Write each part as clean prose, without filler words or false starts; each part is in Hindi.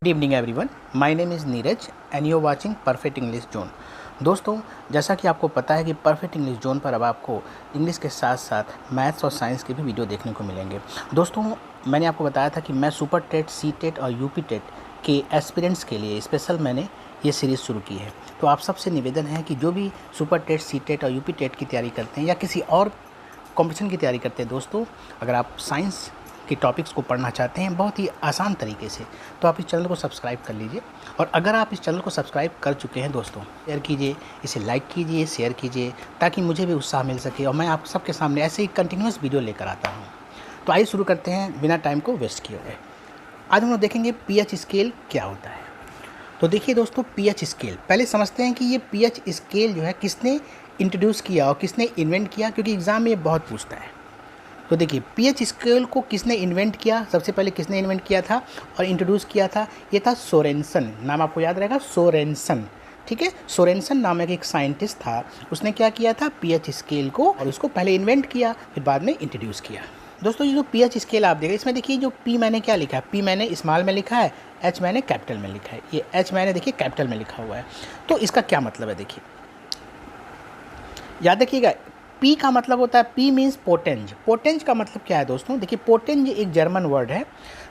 Good evening everyone, my name is Neeraj and you are watching perfect English zone. दोस्तों, जैसा कि आपको पता है कि परफेक्ट इंग्लिश जोन पर अब आपको इंग्लिश के साथ साथ मैथ्स और साइंस के भी वीडियो देखने को मिलेंगे। दोस्तों, मैंने आपको बताया था कि मैं सुपर टेट, सी टेट और यूपी टेट के एस्पिरेंट्स के लिए स्पेशल मैंने ये सीरीज़ शुरू की है। तो आप सबसे निवेदन है कि जो भी सुपर टेट, सी टेट और यूपी टेट की तैयारी करते हैं या किसी और कॉम्पिटिशन की तैयारी करते हैं, दोस्तों अगर आप साइंस के टॉपिक्स को पढ़ना चाहते हैं बहुत ही आसान तरीके से, तो आप इस चैनल को सब्सक्राइब कर लीजिए। और अगर आप इस चैनल को सब्सक्राइब कर चुके हैं दोस्तों, शेयर कीजिए, इसे लाइक कीजिए, शेयर कीजिए, ताकि मुझे भी उत्साह मिल सके और मैं आप सबके सामने ऐसे ही कंटिन्यूस वीडियो लेकर आता हूँ। तो आइए शुरू करते हैं बिना टाइम को वेस्ट किए हुए। आज हम लोग देखेंगे पीएच स्केल क्या होता है। तो देखिए दोस्तों, पीएच स्केल पहले समझते हैं कि ये पीएच स्केल जो है किसने इंट्रोड्यूस किया और किसने इन्वेंट किया, क्योंकि एग्ज़ाम में ये बहुत पूछता है। तो देखिए, पीएच स्केल को किसने इन्वेंट किया, सबसे पहले किसने इन्वेंट किया था और इंट्रोड्यूस किया था, ये था सोरेनसन। नाम आपको याद रहेगा, सोरेनसन। ठीक है, सोरेनसन नामक एक साइंटिस्ट था, उसने क्या किया था, पीएच स्केल को, और उसको पहले इन्वेंट किया फिर बाद में इंट्रोड्यूस किया। दोस्तों, ये जो पीएच स्केल आप देखिए, इसमें देखिए जो पी मैंने क्या लिखा है, पी मैंने स्मॉल में लिखा है, एच मैंने कैपिटल में लिखा है। ये एच मैंने देखिए कैपिटल में लिखा हुआ है। तो इसका क्या मतलब है, देखिए याद रखिएगा। पी का मतलब होता है, पी मीन्स पोटेंज। पोटेंज का मतलब क्या है दोस्तों, देखिए पोटेंज एक जर्मन वर्ड है।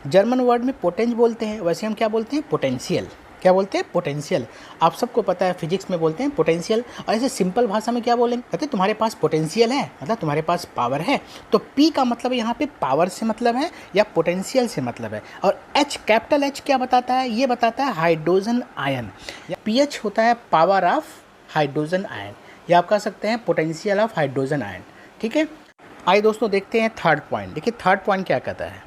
जर्मन वर्ड में पोटेंज बोलते हैं, वैसे हम क्या बोलते हैं, पोटेंशियल। क्या बोलते हैं, पोटेंशियल। आप सबको पता है फिजिक्स में बोलते हैं पोटेंशियल, और ऐसे सिंपल भाषा में क्या बोलेंगे, कहते हैं तुम्हारे पास पोटेंशियल है, मतलब तुम्हारे पास पावर है। तो पी का मतलब यहाँ पे पावर से मतलब है या पोटेंशियल से मतलब है। और एच, कैपिटल एच क्या बताता है, ये बताता है हाइड्रोजन आयन। पी एच होता है पावर ऑफ हाइड्रोजन आयन, या आप कह सकते हैं पोटेंशियल ऑफ हाइड्रोजन आयन। ठीक है, आइए दोस्तों देखते हैं थर्ड पॉइंट। देखिए थर्ड पॉइंट क्या कहता है।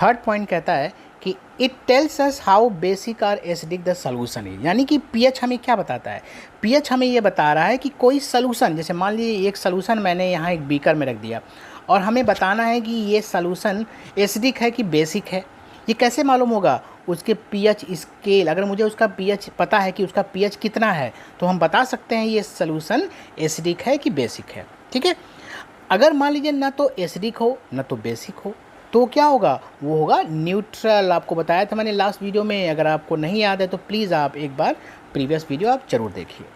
थर्ड पॉइंट कहता है कि it tells us how basic और एसिडिक द सोल्यूशन इज। यानी कि पीएच हमें क्या बताता है, पीएच हमें ये बता रहा है कि कोई सोल्यूशन, जैसे मान लीजिए एक सोल्यूशन मैंने यहाँ एक बीकर में रख दिया और हमें बताना है कि ये सोल्यूशन एसिडिक है कि बेसिक है। ये कैसे मालूम होगा, उसके पीएच स्केल, अगर मुझे उसका पीएच पता है कि उसका पीएच कितना है, तो हम बता सकते हैं ये सॉल्यूशन एसिडिक है कि बेसिक है। ठीक है, अगर मान लीजिए ना तो एसिडिक हो ना तो बेसिक हो, तो क्या होगा, वो होगा न्यूट्रल। आपको बताया था मैंने लास्ट वीडियो में, अगर आपको नहीं याद है तो प्लीज़ आप एक बार प्रीवियस वीडियो आप जरूर देखिए।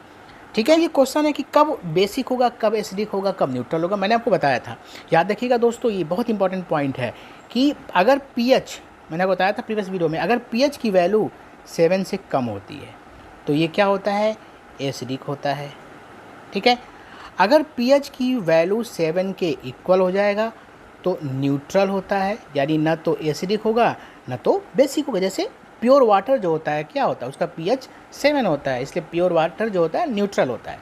ठीक है, ये क्वेश्चन है कि कब बेसिक होगा, कब एसिडिक होगा, कब न्यूट्रल होगा, मैंने आपको बताया था। याद रखिएगा दोस्तों, ये बहुत इंपॉर्टेंट पॉइंट है कि अगर पीएच, मैंने बताया था प्रीवियस वीडियो में, अगर पीएच की वैल्यू 7 से कम होती है तो ये क्या होता है, एसिडिक होता है। ठीक है, अगर पीएच की वैल्यू 7 के इक्वल हो जाएगा तो न्यूट्रल होता है, यानी ना तो एसिडिक होगा ना तो बेसिक होगा। जैसे प्योर वाटर जो होता है क्या होता है, उसका पीएच 7 होता है, इसलिए प्योर वाटर जो होता है न्यूट्रल होता है।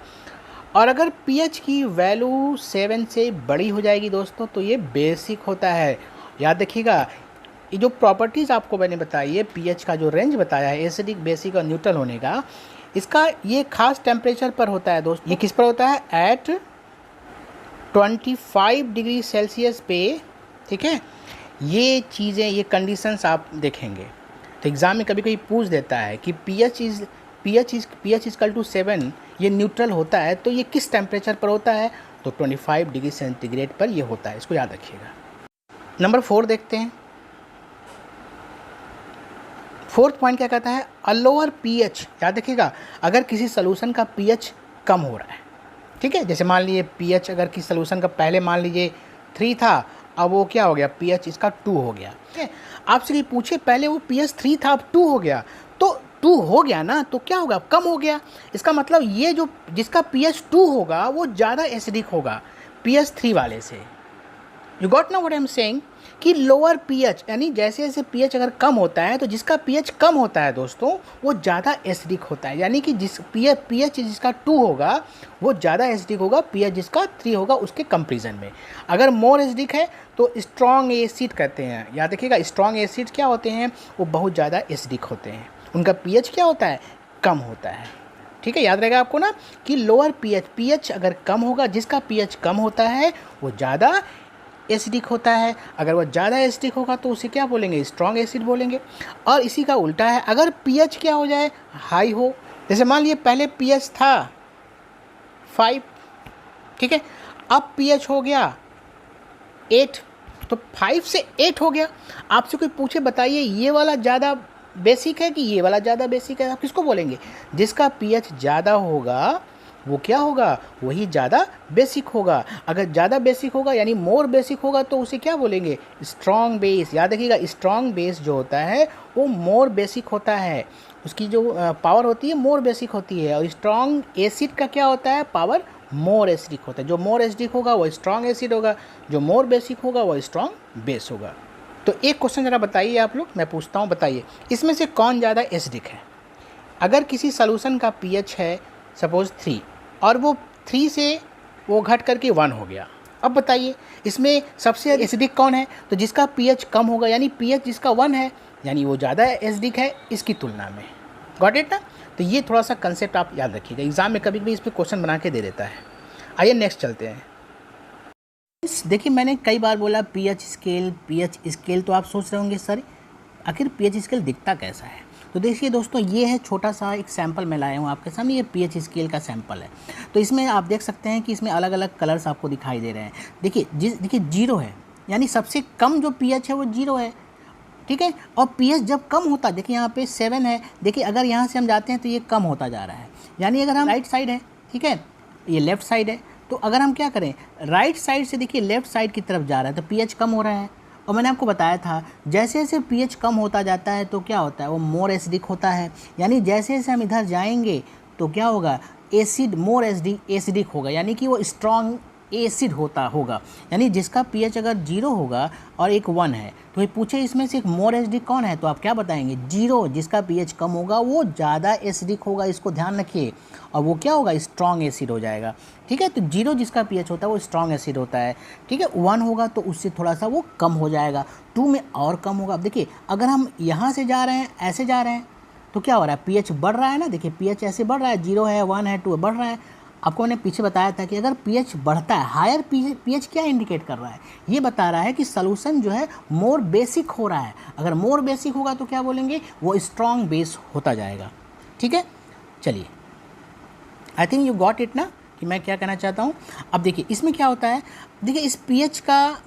और अगर पीएच की वैल्यू 7 से बड़ी हो जाएगी दोस्तों तो ये बेसिक होता है। याद रखिएगा, ये जो प्रॉपर्टीज़ आपको मैंने बताई है, पीएच का जो रेंज बताया है एसिडिक, बेसिक और न्यूट्रल होने का, इसका ये खास टेम्परेचर पर होता है दोस्तों। ये किस पर होता है, एट 25 डिग्री सेल्सियस पे। ठीक है, ये चीज़ें, ये कंडीशंस आप देखेंगे तो एग्ज़ाम में कभी कभी पूछ देता है कि पीएच इक्वल टू 7 ये न्यूट्रल होता है, तो ये किस टेम्परेचर पर होता है, तो 25 डिग्री सेंटीग्रेड पर ये होता है। इसको याद रखिएगा। नंबर 4 देखते हैं। फोर्थ पॉइंट क्या कहता है, अ लोअर पीएच। याद रखिएगा, अगर किसी सोल्यूशन का पीएच कम हो रहा है, ठीक है, जैसे मान लीजिए पीएच अगर किसी सोल्यूशन का पहले मान लीजिए 3 था, अब वो क्या हो गया, पीएच इसका 2 हो गया। ठीक है, आपसे ये पूछे पहले वो पीएच 3 था अब 2 हो गया, तो 2 हो गया ना, तो क्या होगा, कम हो गया। इसका मतलब ये जो जिसका पीएच 2 होगा वो ज़्यादा एसिडिक होगा पीएच 3 वाले से। यू गॉट ना व्हाट आई एम सेइंग, कि लोअर पीएच, यानी जैसे जैसे पीएच अगर कम होता है तो जिसका पीएच कम होता है दोस्तों वो ज़्यादा एसिडिक होता है। यानी कि जिस पीएच जिसका 2 होगा वो ज़्यादा एसिडिक होगा, पीएच जिसका 3 होगा उसके कंपेरिजन में। अगर मोर एसिडिक है तो स्ट्रॉन्ग एसिड कहते हैं। याद रखिएगा, स्ट्रॉन्ग एसिड क्या होते हैं, वो बहुत ज़्यादा एसिडिक होते हैं, उनका पीएच क्या होता है, कम होता है। ठीक है, याद रहेगा आपको ना कि लोअर पीएच अगर कम होगा, जिसका पीएच कम होता है वो ज़्यादा एसिडिक होता है। अगर वह ज़्यादा एसिडिक होगा तो उसे क्या बोलेंगे, स्ट्रॉन्ग एसिड बोलेंगे। और इसी का उल्टा है, अगर पीएच क्या हो जाए, हाई हो, जैसे मान लिए पहले पीएच था 5, ठीक है, अब पीएच हो गया 8, तो 5 से 8 हो गया। आपसे कोई पूछे बताइए ये वाला ज़्यादा बेसिक है कि ये वाला ज़्यादा बेसिक है, आप किसको बोलेंगे? जिसका पीएच ज़्यादा होगा वो क्या होगा? वही ज़्यादा बेसिक होगा। अगर ज़्यादा बेसिक होगा यानी मोर बेसिक होगा तो उसे क्या बोलेंगे? Strong base. याद रखिएगा, स्ट्रॉन्ग बेस जो होता है वो मोर बेसिक होता है, उसकी जो पावर होती है मोर बेसिक होती है। और स्ट्रॉन्ग एसिड का क्या होता है? पावर मोर एसिडिक होता है। जो मोर एसिडिक होगा वो स्ट्रॉन्ग एसिड होगा, जो मोर बेसिक होगा वो स्ट्रॉन्ग बेस होगा। तो एक क्वेश्चन ज़रा बताइए आप लोग, मैं पूछता हूँ, बताइए इसमें से कौन ज़्यादा एसिडिक है? अगर किसी सॉल्यूशन का पीएच है सपोज 3 और वो 3 से वो घट करके 1 हो गया, अब बताइए इसमें सबसे एसिडिक कौन है? तो जिसका पीएच कम होगा, यानी पीएच जिसका 1 है यानी वो ज़्यादा एसिडिक है इसकी तुलना में। गॉट इट ना? तो ये थोड़ा सा कंसेप्ट आप याद रखिएगा, एग्जाम में कभी कभी इस पर क्वेश्चन बना के दे देता है। आइए नेक्स्ट चलते हैं। देखिए मैंने कई बार बोला पीएच स्केल, तो आप सोच रहे होंगे सर आखिर पीएच स्केल दिखता कैसा है? तो देखिए दोस्तों, ये है छोटा सा एक सैंपल मैं लाया हूँ आपके सामने, ये पीएच स्केल का सैंपल है। तो इसमें आप देख सकते हैं कि इसमें अलग अलग कलर्स आपको दिखाई दे रहे हैं। देखिए 0 है, यानी सबसे कम जो पीएच है वो 0 है, ठीक है। और पीएच जब कम होता है, देखिए यहाँ पे 7 है, देखिए अगर यहाँ से हम जाते हैं तो ये कम होता जा रहा है, यानी अगर हम राइट साइड है, ठीक है, ये लेफ्ट साइड है, तो अगर हम क्या करें राइट साइड से देखिए लेफ्ट साइड की तरफ जा रहा है तो पीएच कम हो रहा है। और मैंने आपको बताया था जैसे जैसे पीएच कम होता जाता है तो क्या होता है, वो मोर एसिडिक होता है, यानी जैसे जैसे हम इधर जाएंगे तो क्या होगा, एसिड मोर एसिडिक होगा, यानी कि वो स्ट्रॉन्ग एसिड होगा। यानी जिसका पीएच अगर 0 होगा और एक 1 है तो ये पूछे इसमें से एक मोर एसिडिक कौन है, तो आप क्या बताएंगे? 0। जिसका पीएच कम होगा वो ज़्यादा एसिडिक होगा, इसको ध्यान रखिए, और वो क्या होगा, स्ट्रॉन्ग एसिड हो जाएगा, ठीक है। तो 0 जिसका पीएच होता है वो स्ट्रॉन्ग एसिड होता है, ठीक है। 1 होगा तो उससे थोड़ा सा वो कम हो जाएगा, 2 में और कम होगा। अब देखिए अगर हम यहाँ से जा रहे हैं, ऐसे जा रहे हैं तो क्या हो रहा है, पीएच बढ़ रहा है ना, देखिए पीएच ऐसे बढ़ रहा है, 0 है 1 है 2 है, बढ़ रहा है। आपको मैंने पीछे बताया था कि अगर पीएच बढ़ता है, हायर पीएच क्या इंडिकेट कर रहा है, ये बता रहा है कि सॉल्यूशन जो है मोर बेसिक हो रहा है। अगर मोर बेसिक होगा तो क्या बोलेंगे, वो स्ट्रॉन्ग बेस होता जाएगा, ठीक है। चलिए I think you got it ना, कि मैं क्या कहना चाहता हूँ। अब देखिए इसमें क्या होता है, देखिए इस पीएच का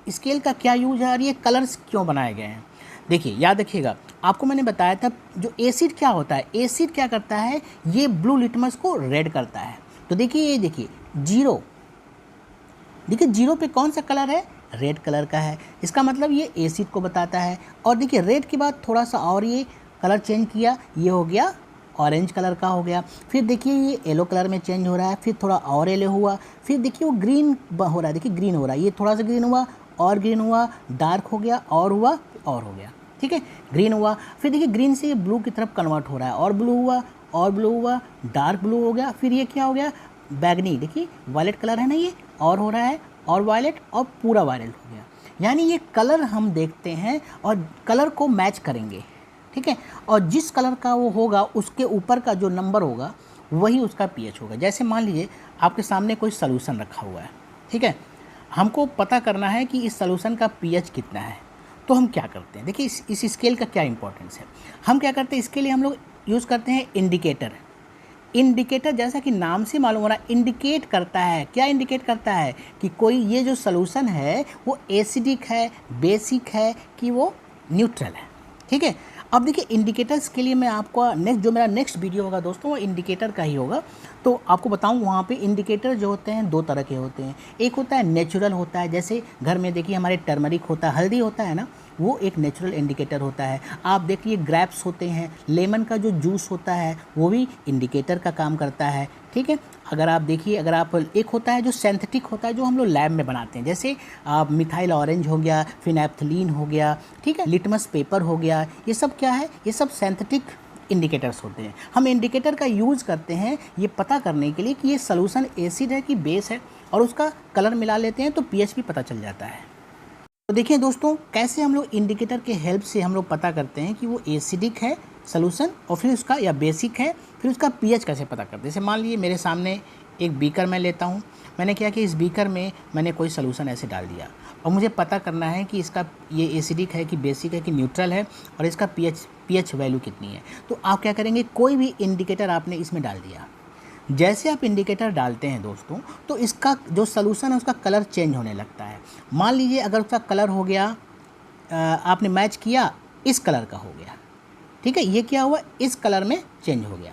स्केल का क्या यूज है और ये कलर्स क्यों बनाए गए हैं। देखिए याद रखिएगा, आपको मैंने बताया था जो एसिड क्या होता है, एसिड क्या करता है, ये ब्लू लिटमस को रेड करता है। तो देखिए ये देखिए 0, देखिए 0 पे कौन सा कलर है, रेड कलर का है, इसका मतलब ये एसिड को बताता है। और देखिए रेड के बाद थोड़ा सा और ये कलर चेंज किया, ये हो गया ऑरेंज कलर का हो गया। फिर देखिए ये येलो कलर में चेंज हो रहा है, फिर थोड़ा और येलो हुआ, फिर देखिए वो ग्रीन हो रहा है, देखिए ग्रीन हो रहा है, ये थोड़ा सा ग्रीन हुआ और ग्रीन हुआ, डार्क हो गया और हुआ और हो गया, ठीक है, ग्रीन हुआ। फिर देखिए ग्रीन से ये ब्लू की तरफ कन्वर्ट हो रहा है, और ब्लू हुआ और ब्लू हुआ, डार्क ब्लू हो गया, फिर ये क्या हो गया, बैगनी, देखिए वायलेट कलर है ना ये, और हो रहा है और वायलेट और पूरा वायलेट हो गया। यानी ये कलर हम देखते हैं और कलर को मैच करेंगे, ठीक है, और जिस कलर का वो होगा उसके ऊपर का जो नंबर होगा वही उसका पीएच होगा। जैसे मान लीजिए आपके सामने कोई सॉल्यूशन रखा हुआ है, ठीक है, हमको पता करना है कि इस सॉल्यूशन का पीएच कितना है, तो हम क्या करते हैं, देखिए इस स्केल का क्या इंपॉर्टेंस है। हम क्या करते हैं, इसके लिए हम लोग यूज़ करते हैं इंडिकेटर। इंडिकेटर जैसा कि नाम से मालूम हो रहा है, इंडिकेट करता है, क्या इंडिकेट करता है कि कोई ये जो सॉल्यूशन है वो एसिडिक है, बेसिक है कि वो न्यूट्रल है, ठीक है। अब देखिए इंडिकेटर्स के लिए मैं आपको मेरा नेक्स्ट वीडियो होगा दोस्तों, वो इंडिकेटर का ही होगा। तो आपको बताऊं वहाँ पे इंडिकेटर जो होते हैं 2 तरह के होते हैं। एक होता है नेचुरल होता है, जैसे घर में देखिए हमारे टर्मरिक होता है, हल्दी होता है ना, वो एक नेचुरल इंडिकेटर होता है। आप देखिए ग्रेप्स होते हैं, लेमन का जो जूस होता है वो भी इंडिकेटर का काम करता है, ठीक है। अगर आप देखिए, अगर आप एक होता है जो सिंथेटिक होता है, जो हम लोग लैब में बनाते हैं, जैसे आप मिथाइल ऑरेंज हो गया, फिनैप्थलीन हो गया, ठीक है, लिटमस पेपर हो गया, ये सब क्या है, ये सब सिंथेटिक इंडिकेटर्स होते हैं। हम इंडिकेटर का यूज़ करते हैं ये पता करने के लिए कि ये सॉल्यूशन एसिड है कि बेस है, और उसका कलर मिला लेते हैं तो पीएच भी पता चल जाता है। तो देखिए दोस्तों कैसे हम लोग इंडिकेटर के हेल्प से हम लोग पता करते हैं कि वो एसिडिक है सॉल्यूशन, और फिर उसका या बेसिक है, फिर उसका पीएच कैसे पता करते हैं। जैसे मान लीजिए मेरे सामने एक बीकर मैं लेता हूँ, मैंने क्या कि इस बीकर में मैंने कोई सॉल्यूशन ऐसे डाल दिया, और मुझे पता करना है कि इसका ये एसिडिक है कि बेसिक है कि न्यूट्रल है, और इसका पीएच वैल्यू कितनी है। तो आप क्या करेंगे, कोई भी इंडिकेटर आपने इसमें डाल दिया, जैसे आप इंडिकेटर डालते हैं दोस्तों तो इसका जो सॉल्यूशन है उसका कलर चेंज होने लगता है। मान लीजिए अगर उसका कलर हो गया, आपने मैच किया, इस कलर का हो गया, ठीक है, ये क्या हुआ, इस कलर में चेंज हो गया।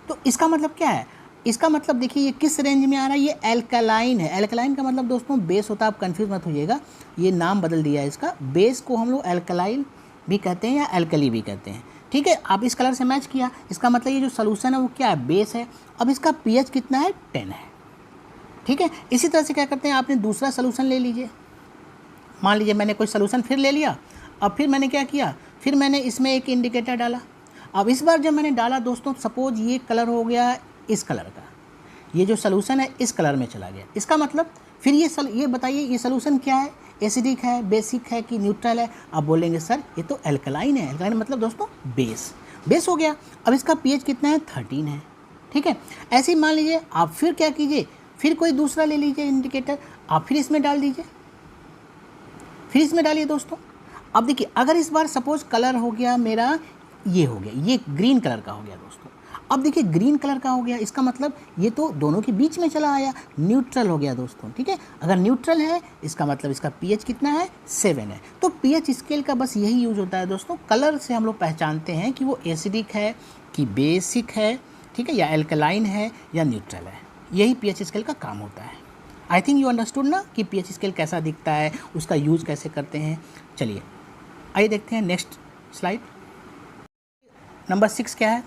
तो इसका मतलब क्या है, इसका मतलब देखिए ये किस रेंज में आ रहा है, ये एल्कलाइन है। एल्कलाइन का मतलब दोस्तों बेस होता है, आप कंफ्यूज मत होइएगा, ये नाम बदल दिया है इसका। बेस को हम लोग एल्कलाइन भी कहते हैं या एल्कली भी कहते हैं, ठीक है। आप इस कलर से मैच किया, इसका मतलब ये जो सोल्यूशन है वो क्या है, बेस है। अब इसका पीएच कितना है, 10 है, ठीक है। इसी तरह से क्या करते हैं, आपने दूसरा सोल्यूशन ले लीजिए। मान लीजिए मैंने कोई सोल्यूशन फिर ले लिया, अब फिर मैंने क्या किया, फिर मैंने इसमें एक इंडिकेटर डाला। अब इस बार जब मैंने डाला दोस्तों, सपोज ये कलर हो गया इस कलर का, ये जो सोल्यूशन है इस कलर में चला गया। इसका मतलब फिर ये बताइए ये सोल्यूशन क्या है, एसिडिक है, बेसिक है कि न्यूट्रल है। आप बोलेंगे सर ये तो एल्कलाइन है। एल्कलाइन मतलब दोस्तों बेस हो गया। अब इसका पीएच कितना है, 13 है, ठीक है। ऐसे ही मान लीजिए आप फिर क्या कीजिए, फिर कोई दूसरा ले लीजिए इंडिकेटर, आप फिर इसमें डाल दीजिए, फिर इसमें डालिए दोस्तों। अब देखिए अगर इस बार सपोज कलर हो गया मेरा, ये हो गया, ये ग्रीन कलर का हो गया दोस्तों। अब देखिए ग्रीन कलर का हो गया, इसका मतलब ये तो दोनों के बीच में चला आया, न्यूट्रल हो गया दोस्तों, ठीक है। अगर न्यूट्रल है इसका मतलब इसका पीएच कितना है, 7 है। तो पीएच स्केल का बस यही यूज होता है दोस्तों, कलर से हम लोग पहचानते हैं कि वो एसिडिक है कि बेसिक है, ठीक है, या एल्कलाइन है या न्यूट्रल है। यही पीएच स्केल का काम होता है। आई थिंक यू अंडरस्टूड ना कि पीएच स्केल कैसा दिखता है, उसका यूज़ कैसे करते हैं। चलिए आइए देखते हैं नेक्स्ट स्लाइड। नंबर 6 क्या है,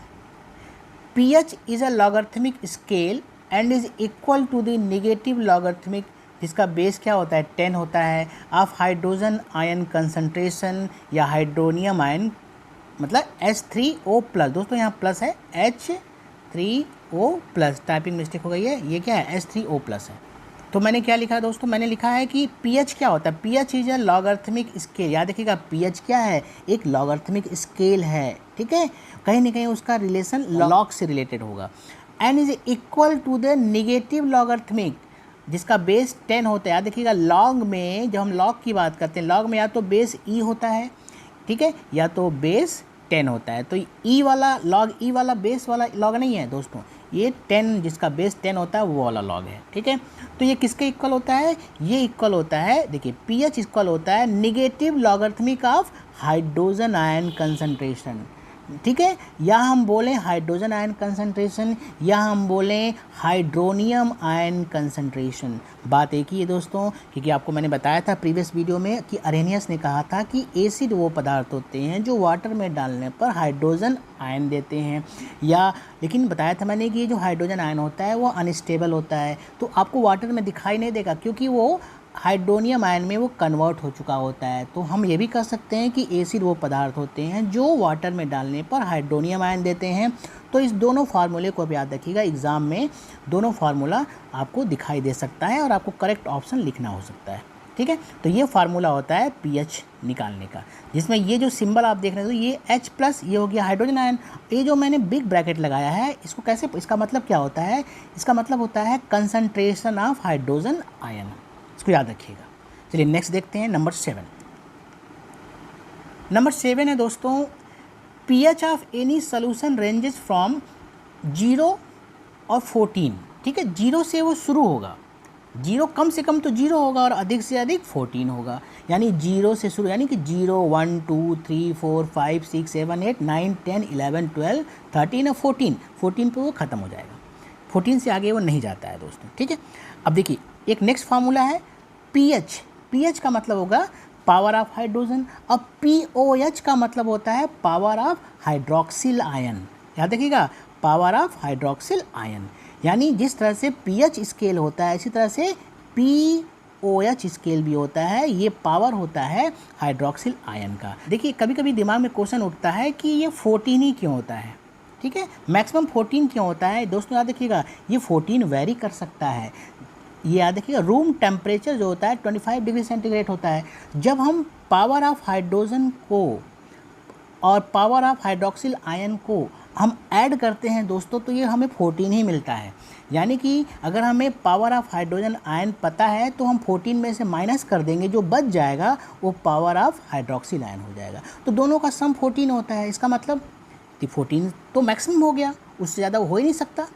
pH is a logarithmic scale and is equal to the negative logarithmic, जिसका बेस क्या होता है, 10 होता है, ऑफ हाइड्रोजन आयन कंसंट्रेशन या हाइड्रोनियम आयन, मतलब H3O+। दोस्तों यहाँ प्लस है, H3O+, टाइपिंग मिस्टेक हो गई है, ये क्या है, H3O+ है। तो मैंने क्या लिखा है दोस्तों, मैंने लिखा है कि pH क्या होता है, pH is a logarithmic scale. याद रखिएगा pH क्या है, एक लॉगरिथमिक स्केल है, ठीक है। कहीं ना कहीं उसका रिलेशन लॉग से रिलेटेड होगा। And is equal to the negative logarithmic, जिसका बेस 10 होता है। याद रखिएगा लॉग में, जब हम लॉग की बात करते हैं, लॉग में या तो बेस ई होता है, ठीक है, या तो बेस 10 होता है। तो ई वाला लॉग, ई वाला बेस वाला लॉग नहीं है दोस्तों, ये 10 जिसका बेस 10 होता है वो वाला लॉग है, ठीक है। तो ये किसके इक्वल होता है, ये इक्वल होता है, देखिए पीएच इक्वल होता है negative logarithmic of hydrogen ion concentration, ठीक है। या हम बोलें हाइड्रोजन आयन कंसंट्रेशन, या हम बोलें हाइड्रोनियम आयन कंसंट्रेशन, बात एक ही है दोस्तों। क्योंकि आपको मैंने बताया था प्रीवियस वीडियो में कि अरेनियस ने कहा था कि एसिड वो पदार्थ होते हैं जो वाटर में डालने पर हाइड्रोजन आयन देते हैं, या लेकिन बताया था मैंने कि ये जो हाइड्रोजन आयन होता है वो अनस्टेबल होता है, तो आपको वाटर में दिखाई नहीं देगा क्योंकि वो हाइड्रोनियम आयन में वो कन्वर्ट हो चुका होता है। तो हम ये भी कह सकते हैं कि एसिड वो पदार्थ होते हैं जो वाटर में डालने पर हाइड्रोनियम आयन देते हैं। तो इस दोनों फार्मूले को भी याद रखिएगा, एग्ज़ाम में दोनों फार्मूला आपको दिखाई दे सकता है और आपको करेक्ट ऑप्शन लिखना हो सकता है, ठीक है। तो ये फार्मूला होता है पीएच निकालने का, जिसमें ये जो सिंबल आप देख रहे हो ये H+, ये हो गया हाइड्रोजन आयन। ये जो मैंने बिग ब्रैकेट लगाया है इसको कैसे, इसका मतलब क्या होता है, इसका मतलब होता है कंसंट्रेशन ऑफ हाइड्रोजन आयन, इसको याद रखिएगा। चलिए नेक्स्ट देखते हैं नंबर 7। नंबर 7 है दोस्तों, pH of any solution ranges from 0 और 14, ठीक है। 0 से वो शुरू होगा, 0 कम से कम तो 0 होगा और अधिक से अधिक 14 होगा, यानी 0 से शुरू, यानी कि 0 1 2 3 4 5 6 7 8 9 10 11 12 13 और 14 पे वो ख़त्म हो जाएगा, 14 से आगे वो नहीं जाता है दोस्तों, ठीक है। अब देखिए एक नेक्स्ट फार्मूला है पीएच का मतलब होगा पावर ऑफ हाइड्रोजन। अब पीओएच का मतलब होता है पावर ऑफ हाइड्रोक्सिल आयन, याद रखिएगा पावर ऑफ हाइड्रोक्सिल आयन। यानी जिस तरह से पीएच स्केल होता है इसी तरह से पीओएच स्केल भी होता है, ये पावर होता है हाइड्रोक्सिल आयन का। देखिए कभी कभी दिमाग में क्वेश्चन उठता है कि ये 14 ही क्यों होता है, ठीक है, मैक्सिमम 14 क्यों होता है। दोस्तों याद रखिएगा ये 14 वेरी कर सकता है, ये याद रखिएगा रूम टेम्परेचर जो होता है 25 डिग्री सेंटीग्रेड होता है। जब हम पावर ऑफ हाइड्रोजन को और पावर ऑफ हाइड्रोक्सिल आयन को हम ऐड करते हैं दोस्तों तो ये हमें 14 ही मिलता है। यानी कि अगर हमें पावर ऑफ हाइड्रोजन आयन पता है तो हम 14 में से माइनस कर देंगे, जो बच जाएगा वो पावर ऑफ हाइड्रोक्सिल आयन हो जाएगा। तो दोनों का सम 14 होता है, इसका मतलब कि 14 तो मैक्सिमम हो गया, उससे ज़्यादा हो ही नहीं सकता,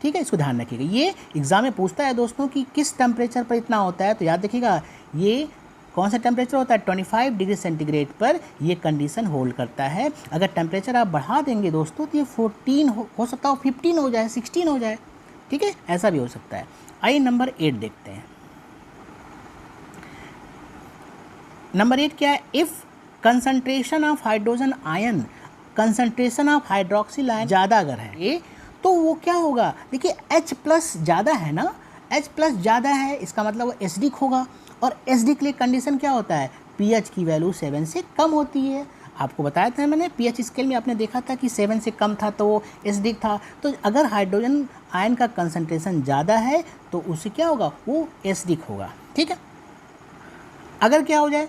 ठीक है। इसको ध्यान रखिएगा, ये एग्ज़ाम में पूछता है दोस्तों कि किस टेम्परेचर पर इतना होता है, तो याद रखिएगा ये कौन सा टेम्परेचर होता है, 25 डिग्री सेंटीग्रेड पर ये कंडीशन होल्ड करता है। अगर टेम्परेचर आप बढ़ा देंगे दोस्तों तो ये 14 हो सकता है, 15 हो जाए, 16 हो जाए, ठीक है, ऐसा भी हो सकता है। आइए नंबर 8 देखते हैं। नंबर 8 क्या है, if concentration of hydrogen ion, concentration of hydroxyl ion ज़्यादा अगर है ये, तो वो क्या होगा, देखिए H+ ज़्यादा है ना, H+ ज़्यादा है, इसका मतलब वो एसिडिक होगा। और एसिडिक के लिए कंडीशन क्या होता है, pH की वैल्यू 7 से कम होती है। आपको बताया था मैंने, pH स्केल में आपने देखा था कि 7 से कम था तो वो एसिडिक था। तो अगर हाइड्रोजन आयन का कंसंट्रेशन ज़्यादा है तो उससे क्या होगा, वो एसिडिक होगा, ठीक है। अगर क्या हो जाए,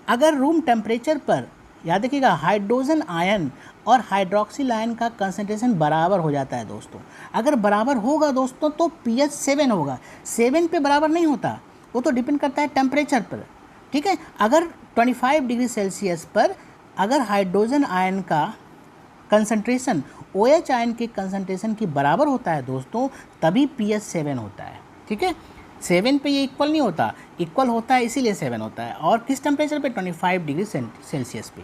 अगर रूम टेम्परेचर पर, याद रखिएगा, हाइड्रोजन आयन और हाइड्रोक्सिल आयन का कंसंट्रेशन बराबर हो जाता है दोस्तों। अगर बराबर होगा दोस्तों तो pH 7 होगा। 7 पे बराबर नहीं होता, वो तो डिपेंड करता है टेम्परेचर पर, ठीक है। अगर 25 डिग्री सेल्सियस पर अगर हाइड्रोजन आयन का कंसंट्रेशन OH आयन के कंसंट्रेशन की बराबर होता है दोस्तों, तभी pH 7 होता है, ठीक है। 7 पे ये इक्वल नहीं होता, इक्वल होता है इसीलिए 7 होता है। और किस टेम्परेचर पे, 25 डिग्री सेल्सियस पे।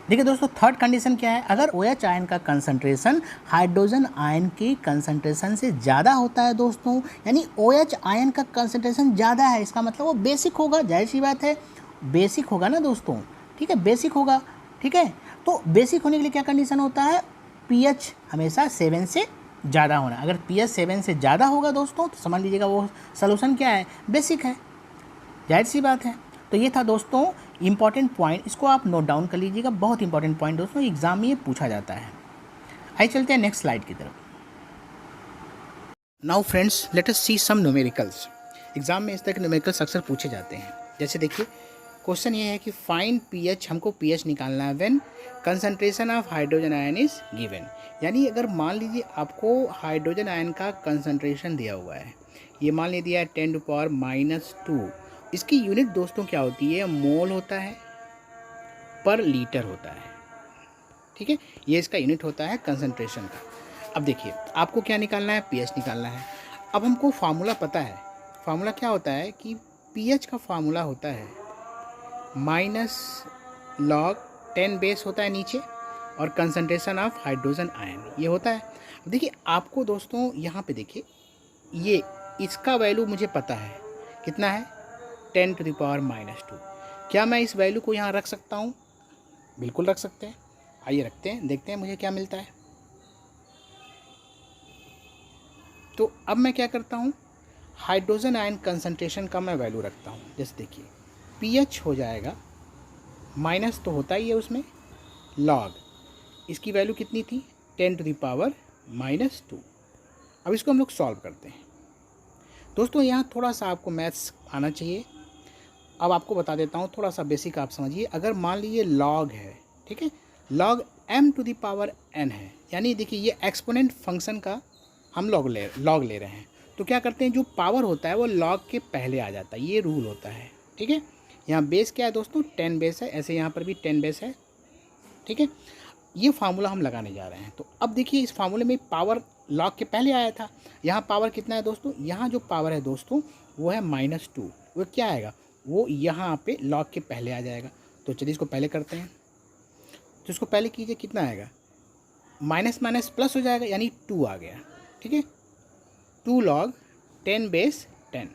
देखिए दोस्तों, थर्ड कंडीशन क्या है, अगर OH आयन का कंसंट्रेशन हाइड्रोजन आयन के कंसंट्रेशन से ज़्यादा होता है दोस्तों, यानी OH आयन का कंसंट्रेशन ज़्यादा है, इसका मतलब वो बेसिक होगा, जाहिर सी बात है, बेसिक होगा ना दोस्तों, ठीक है, बेसिक होगा, ठीक है। तो बेसिक होने के लिए क्या कंडीशन होता है, pH हमेशा 7 से ज़्यादा होना। अगर pH 7 से ज़्यादा होगा दोस्तों तो समझ लीजिएगा वो सॉल्यूशन क्या है, बेसिक है, जाहिर सी बात है। तो ये था दोस्तों इंपॉर्टेंट पॉइंट, इसको आप नोट डाउन कर लीजिएगा, बहुत इंपॉर्टेंट पॉइंट दोस्तों, एग्जाम में ये पूछा जाता है। आइए चलते हैं नेक्स्ट स्लाइड की तरफ। नाउ फ्रेंड्स, लेट अस सी सम न्यूमेरिकल्स। एग्जाम में इस तरह के न्यूमेरिकल्स अक्सर पूछे जाते हैं। जैसे देखिए, क्वेश्चन ये है कि फाइंड pH, हमको pH निकालना है when concentration of hydrogen ion is given. यानी अगर मान लीजिए आपको हाइड्रोजन आयन का कंसंट्रेशन दिया हुआ है, ये मान लीजिए दिया है 10⁻²। इसकी यूनिट दोस्तों क्या होती है, मोल होता है पर लीटर होता है, ठीक है, ये इसका यूनिट होता है कंसंट्रेशन का। अब देखिए आपको क्या निकालना है, pH निकालना है। अब हमको फार्मूला पता है, फार्मूला क्या होता है कि pH का फार्मूला होता है -log10 बेस होता है नीचे, और कंसंट्रेशन ऑफ हाइड्रोजन आयन ये होता है। देखिए आपको दोस्तों यहाँ पे देखिए, ये इसका वैल्यू मुझे पता है कितना है, 10⁻²। क्या मैं इस वैल्यू को यहाँ रख सकता हूँ, बिल्कुल रख सकते हैं। आइए रखते हैं, देखते हैं मुझे क्या मिलता है। तो अब मैं क्या करता हूँ, हाइड्रोजन आयन कंसंट्रेशन का मैं वैल्यू रखता हूँ। जैसे देखिए pH हो जाएगा, माइनस तो होता ही है उसमें, लॉग, इसकी वैल्यू कितनी थी, 10⁻²। अब इसको हम लोग सॉल्व करते हैं। दोस्तों यहाँ थोड़ा सा आपको मैथ्स आना चाहिए। अब आपको बता देता हूँ, थोड़ा सा बेसिक आप समझिए। अगर मान लीजिए लॉग है, ठीक है, log m⁻n है, यानी देखिए ये एक्सपोनेंट फंक्शन का हम लॉग ले रहे हैं, तो क्या करते हैं, जो पावर होता है वो लॉग के पहले आ जाता है, ये रूल होता है, ठीक है। यहाँ बेस क्या है दोस्तों, 10 बेस है, ऐसे यहाँ पर भी 10 बेस है, ठीक है। ये फार्मूला हम लगाने जा रहे हैं। तो अब देखिए इस फार्मूले में पावर लॉग के पहले आया था, यहाँ पावर कितना है दोस्तों, यहाँ जो पावर है दोस्तों वो है -2। वो क्या आएगा, वो यहाँ पे लॉग के पहले आ जाएगा। तो चलिए इसको पहले करते हैं। तो इसको पहले कीजिए, कितना आएगा, माइनस माइनस प्लस हो जाएगा, यानी 2 आ गया, ठीक है। 2 log 10 बेस 10।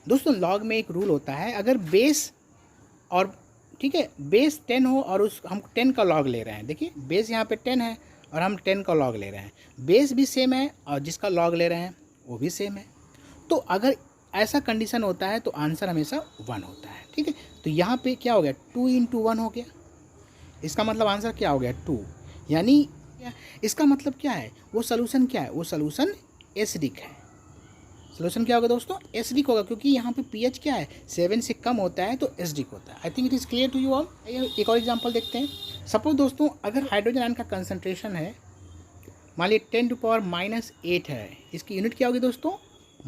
दोस्तों लॉग में एक रूल होता है, अगर बेस और, ठीक है, बेस 10 हो और उस हम 10 का लॉग ले रहे हैं, देखिए बेस यहाँ पे 10 है और हम 10 का लॉग ले रहे हैं, बेस भी सेम है और जिसका लॉग ले रहे हैं वो भी सेम है। तो अगर ऐसा कंडीशन होता है तो आंसर हमेशा 1 होता है, ठीक है। तो यहाँ पे क्या हो गया, 2 × 1 हो गया, इसका मतलब आंसर क्या हो गया, 2। यानी इसका मतलब क्या है, वो सोल्यूशन क्या है, वो सोल्यूशन एसिडिक है। सोल्यूशन क्या होगा दोस्तों, एसिडिक होगा, क्योंकि यहाँ पे pH क्या है, 7 से कम होता है तो एसिडिक होता है। I think it is clear to you all. एक और एग्जांपल देखते हैं। सपोज दोस्तों अगर हाइड्रोजन आयन का कंसंट्रेशन है, मान लीजिए 10⁻⁸ है, इसकी यूनिट क्या होगी दोस्तों,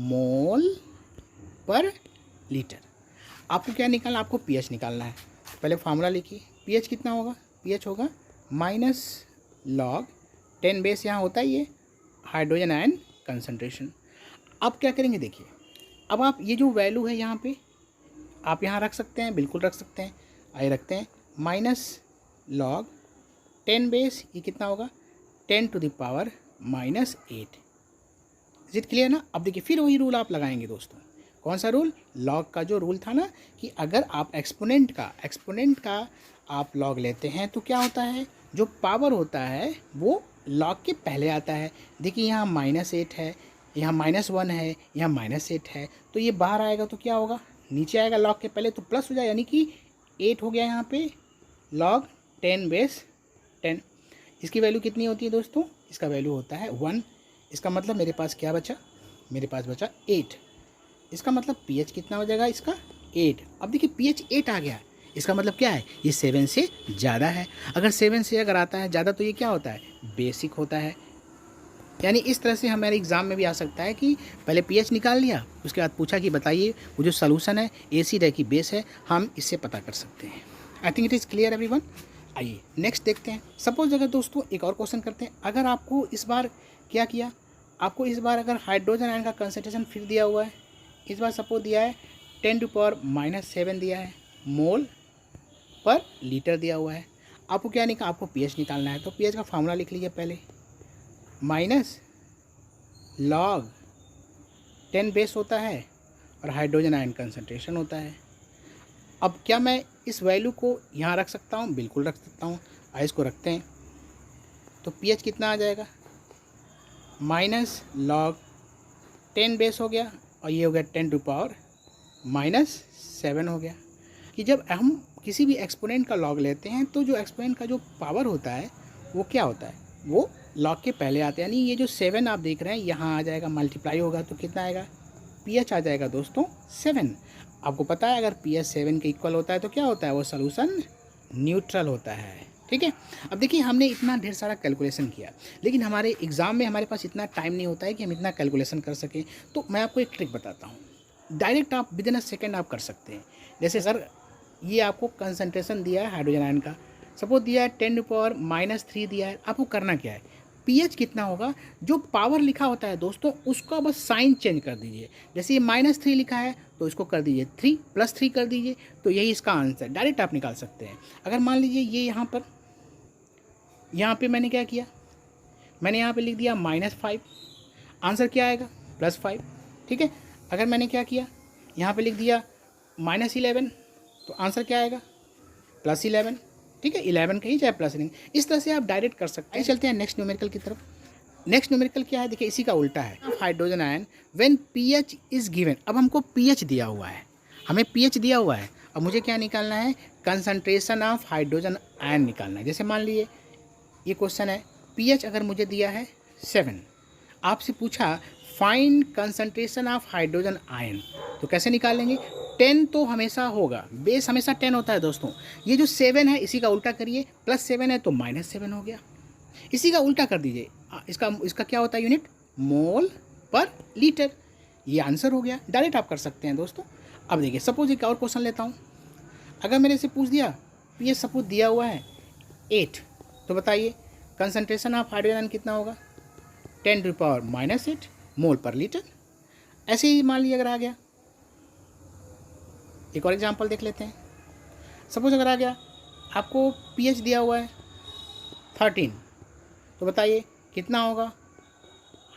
मोल पर लीटर। आपको क्या निकालना, आपको pH निकालना है। पहले फार्मूला लिखिए, pH कितना होगा, pH होगा -log10 बेस, यहाँ होता ही है हाइड्रोजन आयन कंसंट्रेशन। अब क्या करेंगे, देखिए अब आप ये जो वैल्यू है यहाँ पे, आप यहाँ रख सकते हैं, बिल्कुल रख सकते हैं। आइए रखते हैं, माइनस लॉग 10 बेस, ये कितना होगा 10 to the power -8। Is it clear ना। अब देखिए फिर वही रूल आप लगाएंगे दोस्तों। कौन सा रूल? लॉग का जो रूल था ना कि अगर आप एक्सपोनेंट का आप लॉग लेते हैं तो क्या होता है, जो पावर होता है वो लॉग के पहले आता है। देखिए यहाँ -8 है, यहाँ -1 है, यहाँ -8 है, तो ये बाहर आएगा तो क्या होगा, नीचे आएगा लॉग के पहले तो प्लस हो जाए, यानी कि 8 हो गया यहाँ पे लॉग 10 बेस 10। इसकी वैल्यू कितनी होती है दोस्तों? इसका वैल्यू होता है 1। इसका मतलब मेरे पास क्या बचा? मेरे पास बचा 8। इसका मतलब pH कितना हो जाएगा इसका? 8। अब देखिए pH 8 आ गया, इसका मतलब क्या है, ये 7 से ज़्यादा है। अगर 7 से अगर आता है ज़्यादा तो ये क्या होता है, बेसिक होता है। यानी इस तरह से हमारे एग्ज़ाम में भी आ सकता है कि पहले pH निकाल लिया, उसके बाद पूछा कि बताइए वो जो सॉल्यूशन है एसिड है कि बेस है, हम इससे पता कर सकते हैं। आई think it is clear everyone. आइए नेक्स्ट देखते हैं। सपोज अगर दोस्तों एक और क्वेश्चन करते हैं। अगर आपको इस बार क्या किया, आपको इस बार अगर हाइड्रोजन आयन का कंसंट्रेशन फिर दिया हुआ है, इस बार सपोज दिया है 10 टू पावर -7 दिया है, मोल पर लीटर दिया हुआ है। आपको क्या निकाल, आपको pH निकालना है। तो pH का फार्मूला लिख लीजिए पहले, माइनस लॉग 10 बेस होता है और हाइड्रोजन आयन कंसंट्रेशन होता है। अब क्या मैं इस वैल्यू को यहाँ रख सकता हूँ? बिल्कुल रख सकता हूँ। आइए इसको रखते हैं, तो pH कितना आ जाएगा, माइनस लॉग 10 बेस हो गया और ये हो गया 10 टू पावर -7 हो गया। कि जब हम किसी भी एक्सपोनेंट का लॉग लेते हैं तो जो एक्सपोनेंट का जो पावर होता है वो क्या होता है, वो लॉग के पहले आते हैं। यानी ये जो 7 आप देख रहे हैं यहाँ आ जाएगा, मल्टीप्लाई होगा तो कितना आएगा, pH आ जाएगा दोस्तों 7। आपको पता है अगर pH 7 के इक्वल होता है तो क्या होता है, वो सॉल्यूशन न्यूट्रल होता है। ठीक है। अब देखिए हमने इतना ढेर सारा कैलकुलेशन किया, लेकिन हमारे एग्ज़ाम में हमारे पास इतना टाइम नहीं होता है कि हम इतना कैलकुलेशन कर सकें। तो मैं आपको एक ट्रिक बताता हूँ, डायरेक्ट आप विद इन अ सेकेंड आप कर सकते हैं। जैसे सर ये आपको कंसंट्रेशन दिया है हाइड्रोजन आयन का, सपोज दिया है 10 टू पावर -3 दिया है। आपको करना क्या है, pH कितना होगा, जो पावर लिखा होता है दोस्तों उसका बस साइन चेंज कर दीजिए। जैसे ये -3 लिखा है तो इसको कर दीजिए 3 +3 कर दीजिए, तो यही इसका आंसर डायरेक्ट आप निकाल सकते हैं। अगर मान लीजिए ये यहाँ पे मैंने क्या किया, मैंने यहाँ पे लिख दिया -5, आंसर क्या आएगा +5। ठीक है। अगर मैंने क्या किया, यहाँ पे लिख दिया -11, तो आंसर क्या आएगा +11। ठीक है, 11 कहीं चाहे प्लस नहीं, इस तरह से आप डायरेक्ट कर सकते हैं। चलते हैं नेक्स्ट न्यूमेरिकल की तरफ। नेक्स्ट न्यूमेरिकल क्या है, देखिए इसी का उल्टा है, hydrogen ion when pH is given. अब हमको pH दिया हुआ है, हमें pH दिया हुआ है, अब मुझे क्या निकालना है, कंसंट्रेशन ऑफ हाइड्रोजन आयन निकालना है। जैसे मान लीजिए ये क्वेश्चन है, pH अगर मुझे दिया है 7, आपसे पूछा find concentration of hydrogen ion, तो कैसे निकालेंगे, 10 तो हमेशा होगा, बेस हमेशा 10 होता है दोस्तों। ये जो 7 है इसी का उल्टा करिए, +7 है तो -7 हो गया, इसी का उल्टा कर दीजिए। इसका क्या होता है यूनिट, मोल पर लीटर। ये आंसर हो गया, डायरेक्ट आप कर सकते हैं दोस्तों। अब देखिए सपोज एक और क्वेश्चन लेता हूँ। अगर मेरे से पूछ दिया ये सपोज दिया हुआ है 8, तो बताइए कंसंट्रेशन ऑफ हाइड्रोजन कितना होगा, 10 to power -8 mole per litre. ऐसे ही मान लीजिए अगर आ गया, एक और एग्जांपल देख लेते हैं। सपोज अगर आ गया आपको pH दिया हुआ है 13, तो बताइए कितना होगा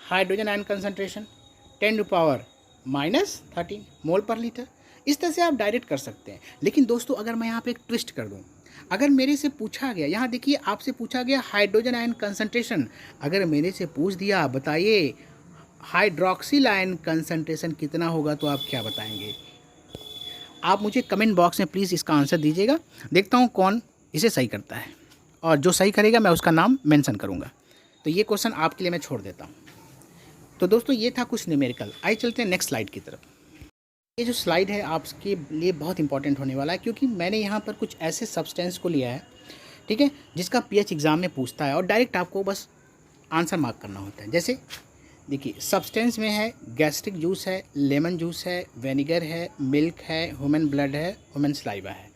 hydrogen ion concentration, 10 to power -13 mole per litre. इस तरह से आप डायरेक्ट कर सकते हैं। लेकिन दोस्तों अगर मैं यहाँ पे एक ट्विस्ट कर दूँ, अगर मेरे से पूछा गया, यहाँ देखिए आपसे पूछा गया हाइड्रोजन आयन कंसंट्रेशन, अगर मेरे से पूछ दिया बताइए हाइड्रोक्सिल आयन कंसंट्रेशन कितना होगा, तो आप क्या बताएंगे। आप मुझे कमेंट बॉक्स में प्लीज़ इसका आंसर दीजिएगा, देखता हूँ कौन इसे सही करता है, और जो सही करेगा मैं उसका नाम मेंशन करूँगा। तो ये क्वेश्चन आपके लिए मैं छोड़ देता हूँ। तो दोस्तों ये था कुछ न्यूमेरिकल। आइए चलते हैं नेक्स्ट स्लाइड की तरफ। ये जो स्लाइड है आपके लिए बहुत इंपॉर्टेंट होने वाला है, क्योंकि मैंने यहाँ पर कुछ ऐसे सब्सटेंस को लिया है, ठीक है, जिसका pH एग्ज़ाम में पूछता है और डायरेक्ट आपको बस आंसर मार्क करना होता है। जैसे देखिए सब्सटेंस में है गैस्ट्रिक जूस है, लेमन जूस है, विनेगर है, मिल्क है, ह्यूमन ब्लड है, ह्यूमन सलाइवा है।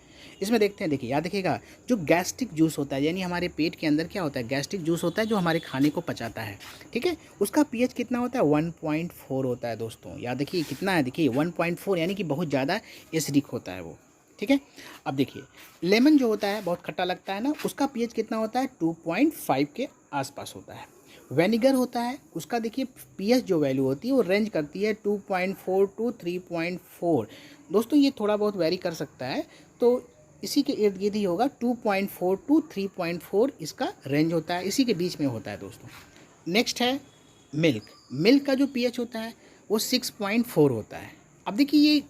इसमें देखते हैं, देखिए याद रखिएगा, जो गैस्ट्रिक जूस होता है, यानी हमारे पेट के अंदर क्या होता है, गैस्ट्रिक जूस होता है जो हमारे खाने को पचाता है, ठीक है, उसका पीएच कितना होता है, 1.4 होता है दोस्तों। याद देखिए कितना है, देखिए 1.4, यानी कि बहुत ज़्यादा एसिडिक होता है वो, ठीक है। अब देखिए लेमन जो होता है बहुत खट्टा लगता है ना, उसका पीएच कितना होता है, 2.5 के आसपास होता है। वेनिगर होता है, उसका देखिए पीएच जो वैल्यू होती है वो रेंज करती है 2.4 टू 3.4। दोस्तों ये थोड़ा बहुत वेरी कर सकता है, तो इसी के इर्द गिर्द ही होगा, 2.4 टू 3.4 इसका रेंज होता है, इसी के बीच में होता है दोस्तों। नेक्स्ट है मिल्क। मिल्क का जो पीएच होता है वो 6.4 होता है। अब देखिए ये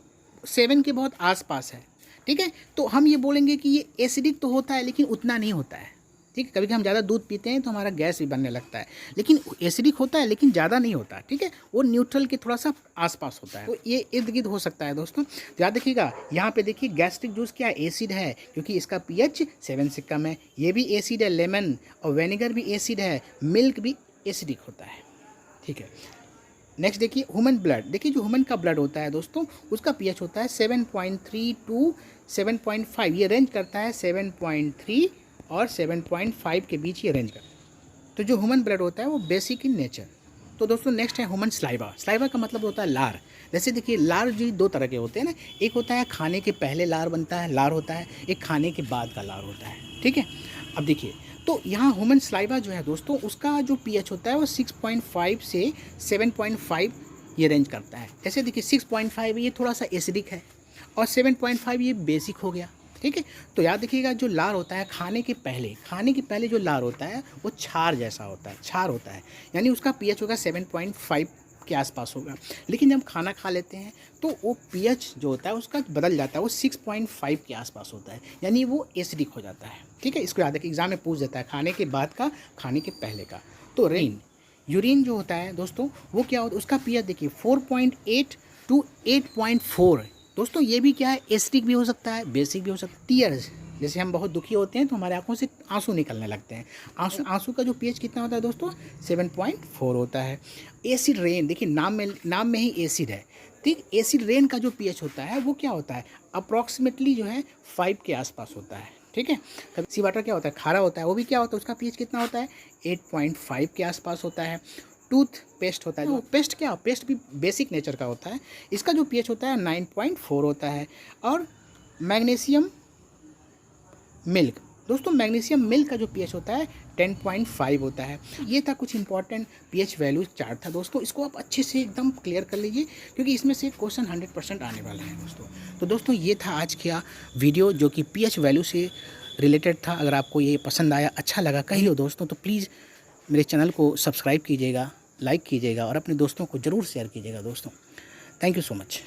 7 के बहुत आसपास है, ठीक है, तो हम ये बोलेंगे कि ये एसिडिक तो होता है लेकिन उतना नहीं होता है, ठीक है। कभी कभी हम ज़्यादा दूध पीते हैं तो हमारा गैस भी बनने लगता है, लेकिन एसिडिक होता है लेकिन ज़्यादा नहीं होता, ठीक है, वो न्यूट्रल के थोड़ा सा आसपास होता है, तो ये इर्द गिर्द हो सकता है दोस्तों। याद रखिएगा यहाँ पे देखिए गैस्ट्रिक जूस क्या एसिड है, क्योंकि इसका पीएच 7 से कम है, ये भी एसिड है लेमन, और वेनेगर भी एसिड है, मिल्क भी एसिडिक होता है, ठीक है। नेक्स्ट देखिए ह्यूमन ब्लड। देखिए जो ह्यूमन का ब्लड होता है दोस्तों, उसका पीएच होता है 7.3 टू 7.5, ये रेंज करता है 7.3 और 7.5 के बीच ये रेंज करता है। तो जो ह्यूमन ब्लड होता है वो बेसिक इन नेचर। तो दोस्तों नेक्स्ट है ह्यूमन स्लाइवा। स्लाइवा का मतलब होता है लार। जैसे देखिए लार जी दो तरह के होते हैं ना, एक होता है खाने के पहले लार बनता है, लार होता है, एक खाने के बाद का लार होता है, ठीक है। अब देखिए तो यहाँ ह्यूमन स्लाइवा जो है दोस्तों, उसका जो पीएच होता है वो 6.5 से 7.5 ये रेंज करता है। जैसे देखिए 6.5 ये थोड़ा सा एसिडिक है और 7.5 ये बेसिक हो गया, ठीक है। तो याद रखिएगा जो लार होता है खाने के पहले जो लार होता है वो क्षार जैसा होता है, क्षार होता है, यानी उसका पीएच होगा 7.5 के आसपास होगा। लेकिन जब खाना खा लेते हैं तो वो पीएच जो होता है उसका बदल जाता है, वो 6.5 के आसपास होता है, यानी वो एसिडिक हो जाता है, ठीक है। इसको याद रखिए, एग्जाम में पूछ देता है खाने के बाद का, खाने के पहले का। तो यूरिन जो होता है दोस्तों वो क्या होता है, उसका पीएच देखिए 4.8 टू 8.4। दोस्तों ये भी क्या है, एसिडिक भी हो सकता है, बेसिक भी हो सकता है। टीयर्स, जैसे हम बहुत दुखी होते हैं तो हमारे आंखों से आंसू निकलने लगते हैं, आंसू का जो पीएच कितना होता है दोस्तों, 7.4 होता है। एसिड रेन, देखिए नाम में ही एसिड है, ठीक। एसिड रेन का जो पीएच होता है वो क्या होता है, अप्रॉक्सीमेटली जो है 5 के आसपास होता है, ठीक है। कभी सी वाटर क्या होता है, खारा होता है, वो भी क्या होता है, उसका पीएच कितना होता है, 8.5 के आसपास होता है। टूथ पेस्ट होता है, जो पेस्ट क्या, पेस्ट भी बेसिक नेचर का होता है, इसका जो पीएच होता है 9.4 होता है। और मैग्नीशियम मिल्क, दोस्तों मैग्नीशियम मिल्क का जो पीएच होता है 10.5 होता है। ये था कुछ इंपॉर्टेंट पीएच वैल्यू चार्ट था दोस्तों, इसको आप अच्छे से एकदम क्लियर कर लीजिए क्योंकि इसमें से क्वेश्चन 100% आने वाला है दोस्तों। तो दोस्तों ये था आज का वीडियो जो कि पीएच वैल्यू से रिलेटेड था। अगर आपको ये पसंद आया, अच्छा लगा कहीं हो दोस्तों, तो प्लीज़ मेरे चैनल को सब्सक्राइब कीजिएगा, लाइक कीजिएगा और अपने दोस्तों को ज़रूर शेयर कीजिएगा दोस्तों। Thank you so much.